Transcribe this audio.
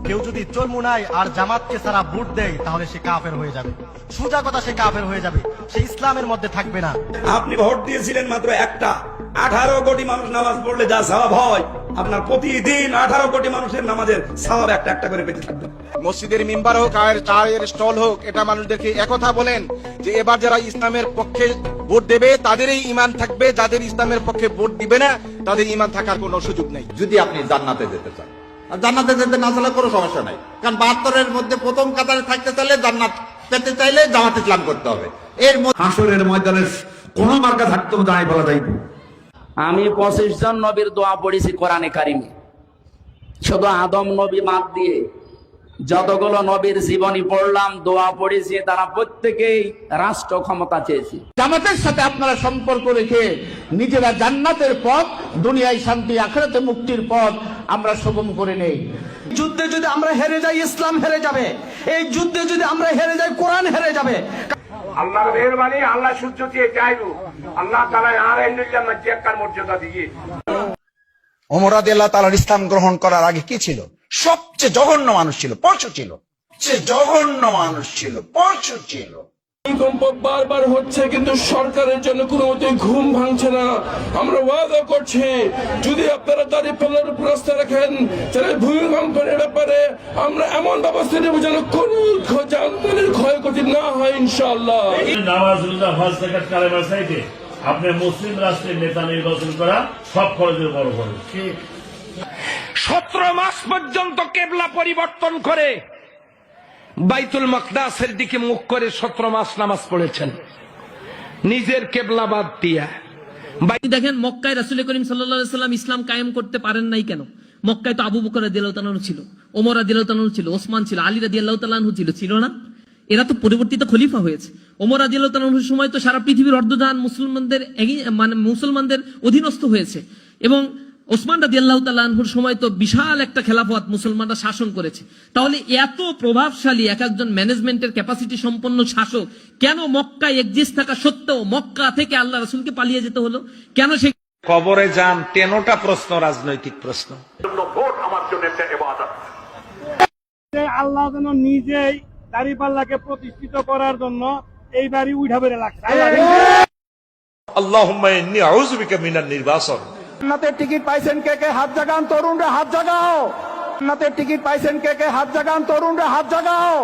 কেউ যদি চরমুনায় আর জামাতকে সারা ভোট দেয় তাহলে সে কাফের হয়ে যাবে। সোজা কথা, সে কাফের হয়ে যাবে, সে ইসলামের মধ্যে থাকবে না। আপনি ভোট দিয়েছিলেন মাত্র একটা, 18 কোটি মানুষ নামাজ পড়লে যা সওয়াব হয়, আপনার প্রতিদিন 18 কোটি মানুষের নামাজের সওয়াব একটা একটা করে পেতে থাকবে। মসজিদের মিম্বার হোক আর চায়ের স্টল হোক, এটা মানুষদেরকে একথা বলেন যে এবার যারা ইসলামের পক্ষে ভোট দেবে তাদেরই ঈমান থাকবে, যাদের ইসলামের পক্ষে ভোট দিবে না তাদের ঈমান থাকার কোনো সুযোগ নেই। যদি আপনি জান্নাতে যেতে চান, জান্নাতে যেতে না চাইলে কোনো সমস্যা নাই, কারণ 72-এর মধ্যে প্রথম কাতারে থাকতে চাইলে, জান্নাত পেতে চাইলে জামাত ইসলাম করতে হবে। এর হাসরের ময়দানে কোন মার্কা থাকতে দাঁড়াই বলা যায়। আমি 25 জন নবীর দোয়া পড়েছি কোরআনে কারিমে, শুধু আদম নবী বাদ দিয়ে যতগুলো নবীর জীবনী পড়লাম, দোয়া পড়েছি, তারা প্রত্যেকেই রাষ্ট্র ক্ষমতা চেয়েছি। জামাতের সাথে আপনারা সম্পর্ক রেখে নিজেরা জান্নাতের পথ, দুনিয়ায় শান্তি, আখিরাতে মুক্তির পথ আমরা সুগম করে নেই। যুদ্ধে যদি আমরা হেরে যাই, ইসলাম হেরে যাবে। এই যুদ্ধে যদি আমরা হেরে যাই, কোরআন হেরে যাবে। আল্লাহর মেহেরবানি, আল্লাহ সূর্য দিয়ে চাইলু, আল্লাহ তাআলা আর জান্নাত জিয়াকার মর্যাদা দিয়ে। ওমর রাদিয়াল্লাহু তাআলা ইসলাম গ্রহণ করার আগে কি ছিল? সবচেয়ে জঘন্য মানুষ ছিল, পরশু ছিল, সবচেয়ে জঘন্য মানুষ ছিল, পরশু ছিল। ভূমিকম্প বারবার হচ্ছে কিন্তু সরকারের জন্য কোনো মতে ঘুম ভাঙছে না। আমরা ওয়াদা করছি, যদি আপনারা দাঁড়িপাল্লার উপর আস্থা রাখেন তাহলে ভূমিকম্পের ব্যাপারে আমরা এমন ব্যবস্থা নেব যেন কোনো জানমালের ক্ষয়ক্ষতি না হয় ইনশাআল্লাহ। নামাজ রোজা হজ যাকাত কালেমা চাইতে আপনি মুসলিম রাষ্ট্রের নেতা নির্বাচন করা সব খরচের বড় খরচ। 17 মাস পর্যন্ত কেবলা পরিবর্তন করে বাইতুল মাকদাসের দিকে মুখ করে 17 মাস নামাজ পড়েছেন, নিজের কেবলা বাদ দিয়া। দেখেন, মক্কায় রাসূল করিম সাল্লাল্লাহু আলাইহি ওয়াসাল্লাম ইসলাম কায়েম করতে পারেন নাই কেন? মক্কায় তো আবু বকর রাদিয়াল্লাহু তাআলা ছিল, ওমর রাদিয়াল্লাহু তাআলা ছিল, ওসমান ছিল, আলী রাদিয়াল্লাহু তাআলা ছিল না? এরা তো পরিবর্তিত খলিফা হয়েছে। ওমর রাদিয়াল্লাহু তাআলার সময় তো সারা পৃথিবীর অর্ধজাহান মুসলমানদের অধীনস্থ হয়েছে, এবং ওসমান রাদিয়াল্লাহু তাআলার সময় তো বিশাল একটা খেলাফত মুসলমানরা শাসন করেছে। তাহলে এত প্রভাবশালী এক একজন ম্যানেজমেন্টের ক্যাপাসিটি সম্পন্ন শাসক কেন মক্কায় এক্সিস্ট থাকা সত্ত্বেও মক্কা থেকে আল্লাহ রাসূলকে পালিয়ে যেতে হলো? কেন সে কবরে যান? 13টা প্রশ্ন রাজনৈতিক প্রশ্ন। ভোট আমার জন্য একটা ইবাদত। আল্লাহ যেন নিজেই দাঁড়িপাল্লাকে প্রতিষ্ঠিত করার জন্য এই বাড়ি উঠা বেড়ে লাগছে। আল্লাহুম্মা ইন্নী আউযু বিকা মিনান নির্বাসন। জান্নাতের টিকিট পাইছেন কে কে? হাত জাগান তরুণরা, হাত জাগাও। জান্নাতের টিকিট পাইছেন কে কে? হাত জাগান তরুণরা, হাত জাগাও।